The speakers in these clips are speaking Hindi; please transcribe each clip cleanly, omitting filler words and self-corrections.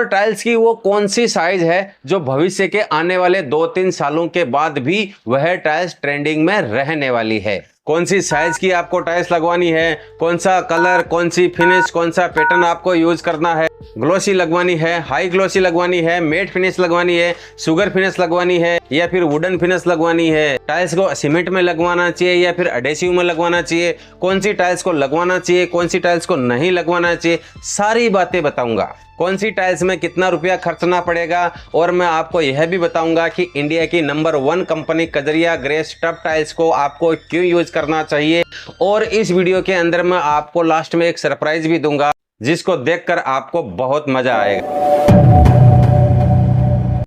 टाइल्स की वो कौन सी साइज है जो भविष्य के आने वाले 2-3 सालों के बाद भी वह टाइल्स ट्रेंडिंग में रहने वाली है। कौन सी साइज की आपको टाइल्स लगवानी है, कौन सा कलर, कौन सी फिनिश, कौन सा पैटर्न आपको यूज करना है, ग्लोसी लगवानी है, हाई ग्लोसी लगवानी है, मेट फिनिश लगवानी है, शुगर फिनिश लगवानी है या फिर वुडन फिनिश लगवानी है, टाइल्स को सीमेंट में लगवाना चाहिए या फिर एडेसिव में लगवाना चाहिए, कौन सी टाइल्स को लगवाना चाहिए, कौन सी टाइल्स को नहीं लगवाना चाहिए, सारी बातें बताऊंगा। कौन सी टाइल्स में कितना रुपया खर्चना पड़ेगा और मैं आपको यह भी बताऊंगा कि इंडिया की number 1 company Kajaria gres tough tiles को आपको क्यों यूज करना चाहिए। और इस वीडियो के अंदर मैं आपको लास्ट में एक सरप्राइज भी दूंगा जिसको देखकर आपको बहुत मजा आएगा।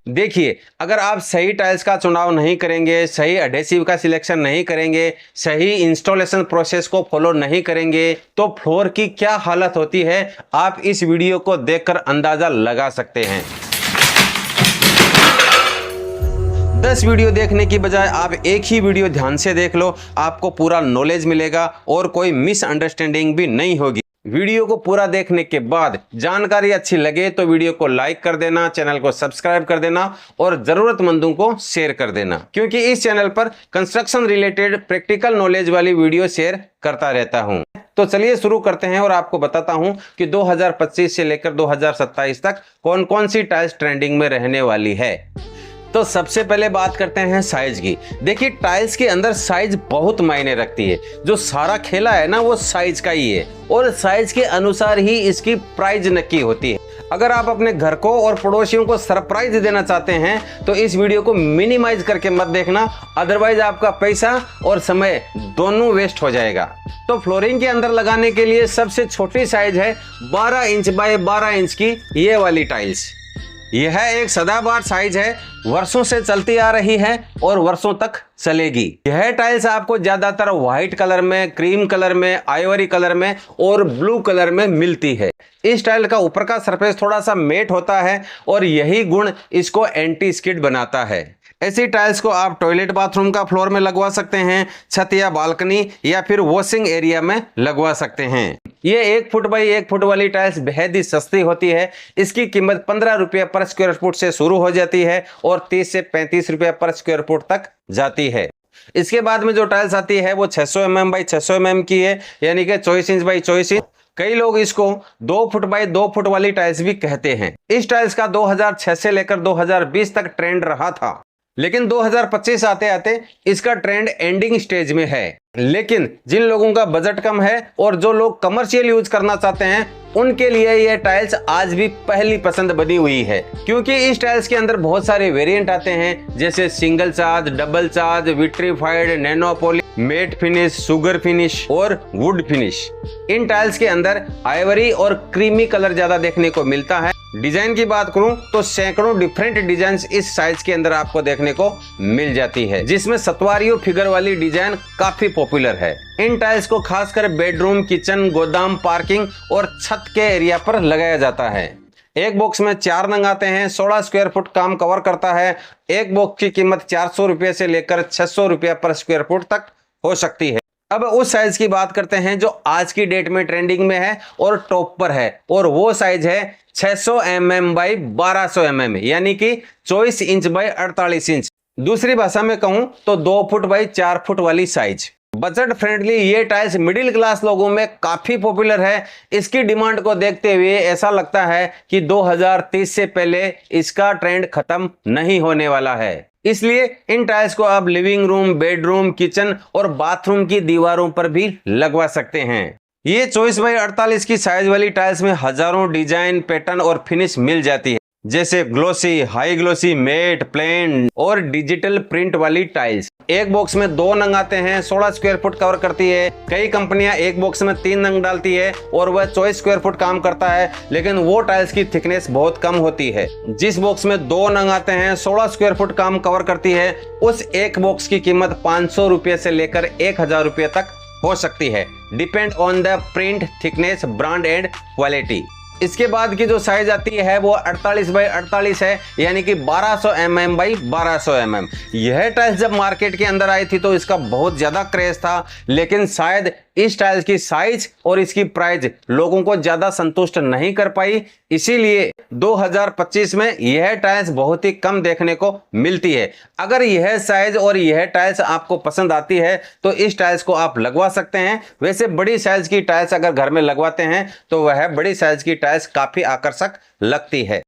देखिए, अगर आप सही टाइल्स का चुनाव नहीं करेंगे, सही एडेसिव का सिलेक्शन नहीं करेंगे, सही इंस्टॉलेशन प्रोसेस को फॉलो नहीं करेंगे तो फ्लोर की क्या हालत होती है आप इस वीडियो को देखकर अंदाजा लगा सकते हैं। 10 वीडियो देखने की बजाय आप एक ही वीडियो ध्यान से देख लो, आपको पूरा नॉलेज मिलेगा और कोई मिसअंडरस्टैंडिंग भी नहीं होगी। वीडियो को पूरा देखने के बाद जानकारी अच्छी लगे तो वीडियो को लाइक कर देना, चैनल को सब्सक्राइब कर देना और जरूरतमंदों को शेयर कर देना, क्योंकि इस चैनल पर कंस्ट्रक्शन रिलेटेड प्रैक्टिकल नॉलेज वाली वीडियो शेयर करता रहता हूं। तो चलिए शुरू करते हैं और आपको बताता हूं कि 2025 से लेकर 2027 तक कौन कौन सी टाइल्स ट्रेंडिंग में रहने वाली है। तो सबसे पहले बात करते हैं साइज की। देखिए, टाइल्स के अंदर साइज बहुत मायने रखती है। जो सारा खेला है ना वो साइज का ही है और साइज के अनुसार ही इसकी प्राइस नक्की होती है। अगर आप अपने घर को और पड़ोसियों को सरप्राइज देना चाहते हैं तो इस वीडियो को मिनिमाइज करके मत देखना, अदरवाइज आपका पैसा और समय दोनों वेस्ट हो जाएगा। तो फ्लोरिंग के अंदर लगाने के लिए सबसे छोटी साइज है 12 इंच बाय 12 इंच की ये वाली टाइल्स। यह एक सदाबहार साइज है, वर्षों से चलती आ रही है और वर्षों तक चलेगी। यह टाइल्स आपको ज्यादातर व्हाइट कलर में, क्रीम कलर में, आइवरी कलर में और ब्लू कलर में मिलती है। इस टाइल का ऊपर का सरफेस थोड़ा सा मेट होता है और यही गुण इसको एंटी स्किड बनाता है। ऐसी टाइल्स को आप टॉयलेट बाथरूम का फ्लोर में लगवा सकते हैं, छत या बालकनी या फिर वॉशिंग एरिया में लगवा सकते हैं। ये 1 फुट बाई 1 फुट वाली टाइल्स बेहद ही सस्ती होती है। इसकी कीमत 15 रुपये पर स्क्वायर फुट से शुरू हो जाती है और 30 से 35 रुपये पर स्क्वायर फुट तक जाती है। इसके बाद में जो टाइल्स आती है वो 600 mm बाई 600 mm की है, यानी कि 24 इंच बाई 24 इंच। कई लोग इसको 2 फुट बाई 2 फुट वाली टाइल्स भी कहते हैं। इस टाइल्स का 2006 से लेकर 2020 तक ट्रेंड रहा था, लेकिन 2025 आते आते इसका ट्रेंड एंडिंग स्टेज में है। लेकिन जिन लोगों का बजट कम है और जो लोग कमर्शियल यूज करना चाहते हैं उनके लिए ये टाइल्स आज भी पहली पसंद बनी हुई है, क्योंकि इस टाइल्स के अंदर बहुत सारे वेरिएंट आते हैं, जैसे single charge, double charge, vitrified, nano poly, matt finish, sugar finish और वुड फिनिश। इन टाइल्स के अंदर आइवरी और क्रीमी कलर ज्यादा देखने को मिलता है। डिजाइन की बात करूं तो सैकड़ों डिफरेंट डिजाइन इस साइज के अंदर आपको देखने को मिल जाती है, जिसमें सतवारियों फिगर वाली डिजाइन काफी पॉपुलर है। इन टाइल्स को खासकर बेडरूम, किचन, गोदाम, पार्किंग और छत के एरिया पर लगाया जाता है। एक बॉक्स में 4 नंग आते हैं, 16 स्क्वायर फुट काम कवर करता है। एक बॉक्स की कीमत 400 रुपये से लेकर 600 रुपये पर स्क्वायर फुट तक हो सकती है। अब उस साइज की बात करते हैं जो आज की डेट में ट्रेंडिंग में है और टॉप पर है, और वो साइज है 600 mm बाई 1200 mm, यानी कि 24 इंच बाई 48 इंच। दूसरी भाषा में कहूं तो 2 फुट बाई 4 फुट वाली साइज। बजट फ्रेंडली ये टाइल्स मिडिल क्लास लोगों में काफी पॉपुलर है। इसकी डिमांड को देखते हुए ऐसा लगता है कि 2030 से पहले इसका ट्रेंड खत्म नहीं होने वाला है। इसलिए इन टाइल्स को आप लिविंग रूम, बेडरूम, किचन और बाथरूम की दीवारों पर भी लगवा सकते हैं। ये 24 बाई 48 की साइज वाली टाइल्स में हजारों डिजाइन, पैटर्न और फिनिश मिल जाती है, जैसे glossy, high glossy, matte, plain और डिजिटल प्रिंट वाली टाइल्स। एक बॉक्स में 2 नंग आते हैं, 16 स्क्वायर फुट कवर करती है। कई कंपनियां एक बॉक्स में 3 नंग डालती है और वह 24 स्क्वायर फुट काम करता है, लेकिन वो टाइल्स की थिकनेस बहुत कम होती है। जिस बॉक्स में 2 नंग आते हैं, 16 स्क्वायर फुट काम कवर करती है, उस एक बॉक्स की कीमत 500 रुपये से लेकर 1000 रुपये तक हो सकती है, depend on the print, thickness, brand and quality. इसके बाद की जो साइज आती है वो 48 बाई 48 है, यानी कि 1200 mm बाई 1200 mm। यह टाइल्स जब मार्केट के अंदर आई थी तो इसका बहुत ज्यादा क्रेज था, लेकिन शायद इस टाइल्स की साइज और इसकी प्राइस लोगों को ज्यादा संतुष्ट नहीं कर पाई, इसीलिए 2025 में यह टाइल्स बहुत ही कम देखने को मिलती है। अगर यह साइज और यह टाइल्स आपको पसंद आती है तो इस टाइल्स को आप लगवा सकते हैं। वैसे बड़ी साइज की टाइल्स अगर घर में लगवाते हैं तो वह बड़ी साइज की टाइल्स काफी आकर्षक लगती है।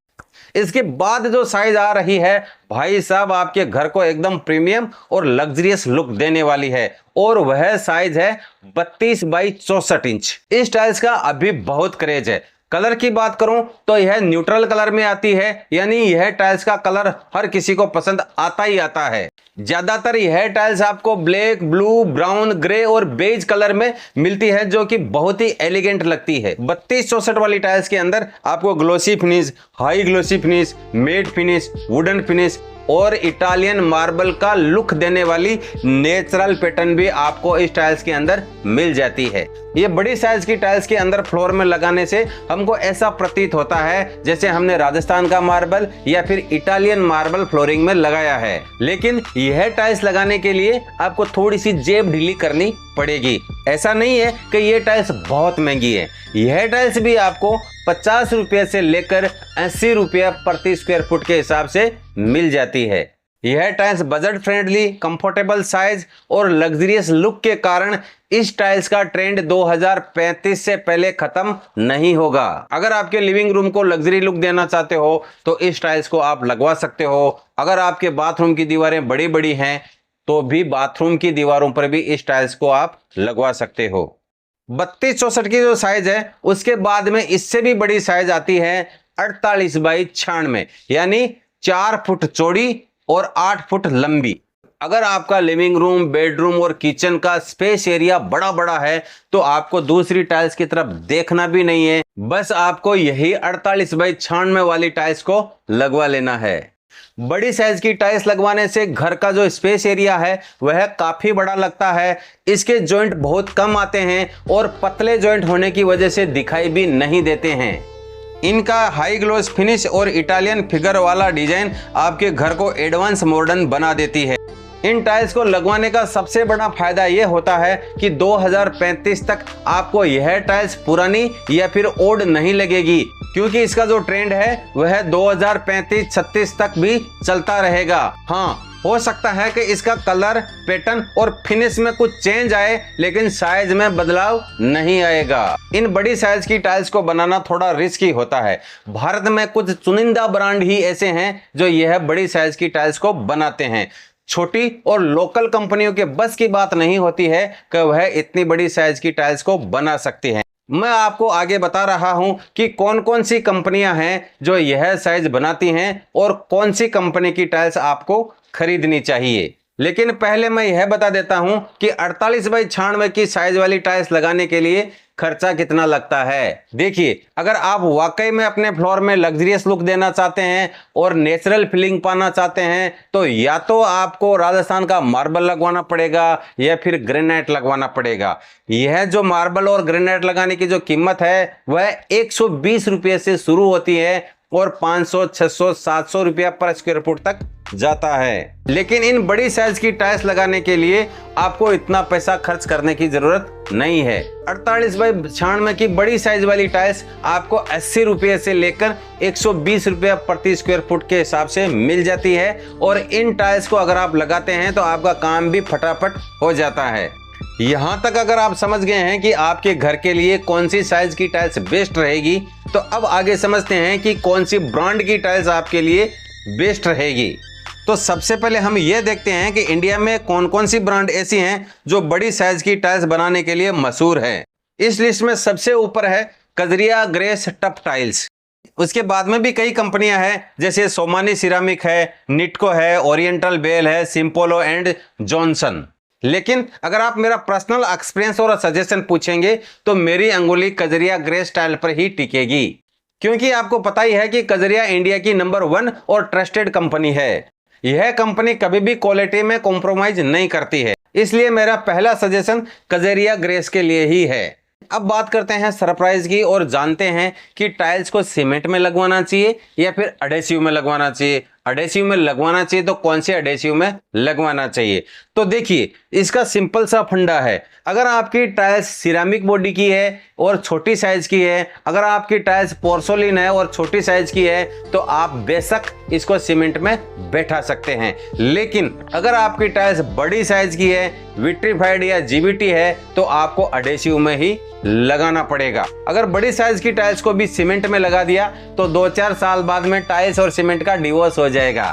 इसके बाद जो साइज आ रही है भाई साहब, आपके घर को एकदम प्रीमियम और लग्जरियस लुक देने वाली है, और वह साइज है 32 बाई 64 इंच। इस टाइल्स का अभी बहुत क्रेज है। कलर की बात करूं तो यह न्यूट्रल कलर में आती है, यानी यह टाइल्स का कलर हर किसी को पसंद आता ही आता है। ज्यादातर यह टाइल्स आपको ब्लैक, ब्लू, ब्राउन, ग्रे और बेज कलर में मिलती है, जो कि बहुत ही एलिगेंट लगती है। 3264 वाली टाइल्स के अंदर आपको glossy finish, high glossy finish, matte finish, wooden finish और इटालियन मार्बल का लुक देने वाली नेचुरल पैटर्न भी आपको इस टाइल्स के अंदर मिल जाती है। ये बड़ी साइज की टाइल्स के अंदर फ्लोर में लगाने से हमको ऐसा प्रतीत होता है जैसे हमने राजस्थान का मार्बल या फिर इटालियन मार्बल फ्लोरिंग में लगाया है। लेकिन यह टाइल्स लगाने के लिए आपको थोड़ी सी जेब ढीली करनी पड़ेगी। ऐसा नहीं है कि ये टाइल्स बहुत महंगी है। यह टाइल्स भी आपको 50 रुपये से लेकर 80 रुपये प्रति स्क्वायर फुट के हिसाब से मिल जाती है। यह tiles budget friendly, comfortable size और लग्जरियस लुक के कारण इस टाइल्स का ट्रेंड 2035 से पहले खत्म नहीं होगा। अगर आपके लिविंग रूम को लग्जरी लुक देना चाहते हो तो इस टाइल्स को आप लगवा सकते हो। अगर आपके बाथरूम की दीवारें बड़ी बड़ी हैं तो भी बाथरूम की दीवारों पर भी इस टाइल्स को आप लगवा सकते हो। 3264 की जो साइज है उसके बाद में इससे भी बड़ी साइज आती है 48 बाई 96, यानी 4 फुट चौड़ी और 8 फुट लंबी। अगर आपका लिविंग रूम, बेडरूम और किचन का स्पेस एरिया बड़ा बड़ा है तो आपको दूसरी टाइल्स की तरफ देखना भी नहीं है, बस आपको यही 48 बाई 96 वाली टाइल्स को लगवा लेना है। बड़ी साइज की टाइल्स लगवाने से घर का जो स्पेस एरिया है वह काफी बड़ा लगता है। इसके जॉइंट बहुत कम आते हैं और पतले जॉइंट होने की वजह से दिखाई भी नहीं देते हैं। इनका हाई ग्लोस फिनिश और इटालियन फिगर वाला डिजाइन आपके घर को एडवांस मॉडर्न बना देती है। इन टाइल्स को लगवाने का सबसे बड़ा फायदा यह होता है कि 2035 तक आपको यह टाइल्स पुरानी या फिर ओल्ड नहीं लगेगी, क्योंकि इसका जो ट्रेंड है वह 2035-36 तक भी चलता रहेगा। हाँ, हो सकता है कि इसका कलर, पैटर्न और फिनिश में कुछ चेंज आए, लेकिन साइज में बदलाव नहीं आएगा। इन बड़ी साइज की टाइल्स को बनाना थोड़ा रिस्की होता है। भारत में कुछ चुनिंदा ब्रांड ही ऐसे हैं जो यह बड़ी साइज की टाइल्स को बनाते हैं। छोटी और लोकल कंपनियों के बस की बात नहीं होती है कि वह इतनी बड़ी साइज की टाइल्स को बना सकती हैं। मैं आपको आगे बता रहा हूं कि कौन कौन सी कंपनियां हैं जो यह साइज बनाती हैं और कौन सी कंपनी की टाइल्स आपको खरीदनी चाहिए। लेकिन पहले मैं यह बता देता हूं कि 48 बाई 96 की साइज वाली टाइल्स लगाने के लिए खर्चा कितना लगता है। देखिए, अगर आप वाकई में अपने फ्लोर में लग्जरियस लुक देना चाहते हैं और नेचुरल फीलिंग पाना चाहते हैं तो या तो आपको राजस्थान का मार्बल लगवाना पड़ेगा या फिर ग्रेनाइट लगवाना पड़ेगा। यह जो मार्बल और ग्रेनाइट लगाने की जो कीमत है वह 120 रुपये से शुरू होती है और 500, 600, 700 रुपया पर स्क्वायर फुट तक जाता है। लेकिन इन बड़ी साइज की टाइल्स लगाने के लिए आपको इतना पैसा खर्च करने की जरूरत नहीं है। 48 बाई 96 की बड़ी साइज वाली टाइल्स आपको 80 रुपये से लेकर 120 रुपया प्रति स्क्वायर फुट के हिसाब से मिल जाती है, और इन टाइल्स को अगर आप लगाते हैं तो आपका काम भी फटाफट हो जाता है। यहाँ तक अगर आप समझ गए हैं कि आपके घर के लिए कौन सी साइज की टाइल्स बेस्ट रहेगी, तो अब आगे समझते हैं कि कौन सी ब्रांड की टाइल्स आपके लिए बेस्ट रहेगी। तो सबसे पहले हम ये देखते हैं कि इंडिया में कौन कौन सी ब्रांड ऐसी हैं जो बड़ी साइज की टाइल्स बनाने के लिए मशहूर है। इस लिस्ट में सबसे ऊपर है कजरिया ग्रेस टफ टाइल्स। उसके बाद में भी कई कंपनियां हैं, जैसे सोमानी सिरामिक है, निटको है, ओरिएंटल बेल है, सिम्पोलो एंड जॉनसन। लेकिन अगर आप मेरा पर्सनल एक्सपीरियंस और सजेशन पूछेंगे तो मेरी अंगुली कजरिया ग्रेस टाइल पर ही टिकेगी, क्योंकि आपको पता ही है कि कजरिया इंडिया की नंबर 1 और ट्रस्टेड कंपनी है। यह कंपनी कभी भी क्वालिटी में कॉम्प्रोमाइज नहीं करती है, इसलिए मेरा पहला सजेशन कजरिया ग्रेस के लिए ही है। अब बात करते हैं सरप्राइज की और जानते हैं कि टाइल्स को सीमेंट में लगवाना चाहिए या फिर एडहेसिव में लगवाना चाहिए। एडहेसिव में लगवाना चाहिए तो कौन से एडहेसिव में लगवाना चाहिए। तो देखिए इसका सिंपल सा फंडा है, अगर आपकी टाइल्स सिरेमिक बॉडी की है और छोटी साइज की है, अगर आपकी टाइल्स पोर्सोलिन है और छोटी साइज की है तो आप बेशक इसको सीमेंट में बैठा सकते हैं, लेकिन अगर आपकी टाइल्स बड़ी साइज की है, विट्रीफाइड या जीबीटी है तो आपको एडहेसिव में ही लगाना पड़ेगा। अगर बड़ी साइज की टाइल्स को भी सीमेंट में लगा दिया तो 2-4 साल बाद में टाइल्स और सीमेंट का डिवोर्स हो जाएगा।